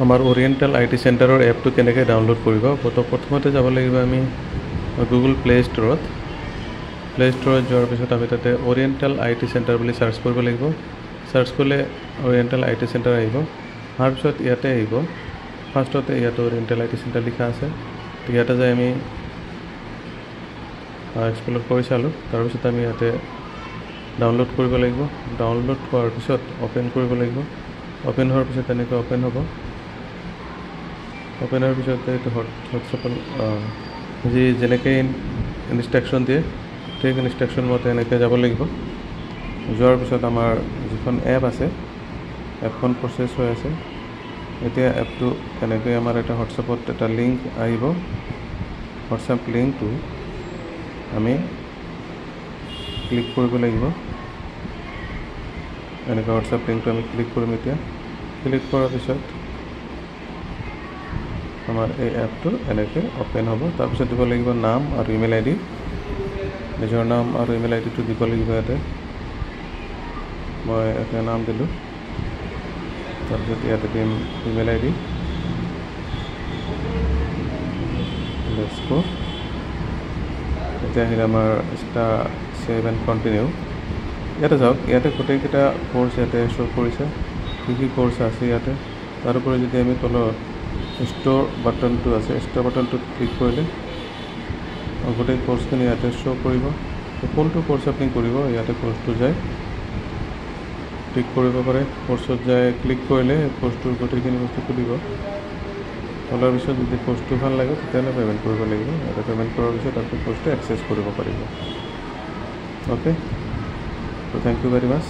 আমাৰ oriental I T চেণ্টাৰৰ এপটো কেনেকৈ ডাউনলোড কৰিব প্ৰথমতে যাব লাগিব আমি গুগল প্লে ষ্ট'ৰত যোৱাৰ পিছত আমি তাতে ওৰিয়েণ্টেল আই টি চেণ্টাৰ বুলি চাৰ্চ কৰিব লাগিব চাৰ্চ কৰিলে ওৰিয়েণ্টেল আই টি চেণ্টাৰ আহিব অহাৰ পিছত ইয়াতে আহিব ফাৰ্ষ্টতে ইয়াতে ওৰিয়েণ্টেল আই টি চেণ্টাৰ লিখা আছে ইয়াতে যাই আমি এক্সপ্ল'ৰ কৰি চালোঁ তাৰপিছত আমি ইয়াতে ডাউনলোড কৰিব লাগিব ডাউনলোড কৰাৰ পিছত অ'পেন কৰিব লাগিব অ'পেন হোৱাৰ পিছত তেনেকৈ অ'পেন হ'ব অ'পেন হোৱাৰ পিছত এইটো হোৱাটছএপত যি যেনেকৈ ইনষ্ট্ৰাকশ্যন দিয়ে ঠিক ইনষ্ট্ৰাকশ্যন মতে এনেকৈ যাব লাগিব যোৱাৰ পিছত আমাৰ যিখন এপ আছে এপখন প্ৰচেছ হৈ আছে এতিয়া এপটো এনেকৈ আমাৰ এটা হোৱাটছএপত এটা লিংক আহিব হোৱাটছএপ লিংকটো আমি ক্লিক কৰিব লাগিব এনেকৈ হোৱাটছএপ লিংকটো আমি ক্লিক কৰিম এতিয়া ক্লিক কৰাৰ পিছত আমাৰ এই এপটো এনেকৈ অ'পেন হ'ব তাৰপিছত দিব লাগিব নাম আৰু ইমেইল আই ডি নিজৰ নাম আৰু ইমেইল আই ডিটো দিব লাগিব ইয়াতে মই এটা নাম দিলোঁ তাৰপিছত ইয়াতে দিম ইমেইল আই ডি লেটছ এতিয়া আহিলে আমাৰ ছেভ এণ্ড কণ্টিনিউ ইয়াতে যাওক ইয়াতে গোটেইকেইটা কোৰ্চ ইয়াতে শ্ব' কৰিছে কি কোৰ্চ আছে ইয়াতে তাৰোপৰি যদি আমি তলত ষ্ট'ৰ বাটনটো আছে ষ্ট'ৰ বাটনটোত ক্লিক কৰিলে গোটেই কোৰ্চখিনি ইয়াতে শ্ব' কৰিব কোনটো কোৰ্চ আপুনি কৰিব ইয়াতে কোৰ্চটো যায় ক্লিক কৰিব পাৰে কোৰ্চত যায় ক্লিক কৰিলে কোৰ্চটোৰ গোটেইখিনি বস্তু খুলিব খোলাৰ পিছত যদি কোৰ্চটো ভাল লাগে তেতিয়াহ'লে পে'মেণ্ট কৰিব লাগিব ইয়াতে পে'মেণ্ট কৰাৰ পিছত আপুনি কোৰ্চটো এক্সেছ কৰিব পাৰিব অ'কে ত' থেংক ইউ ভেৰি মাছ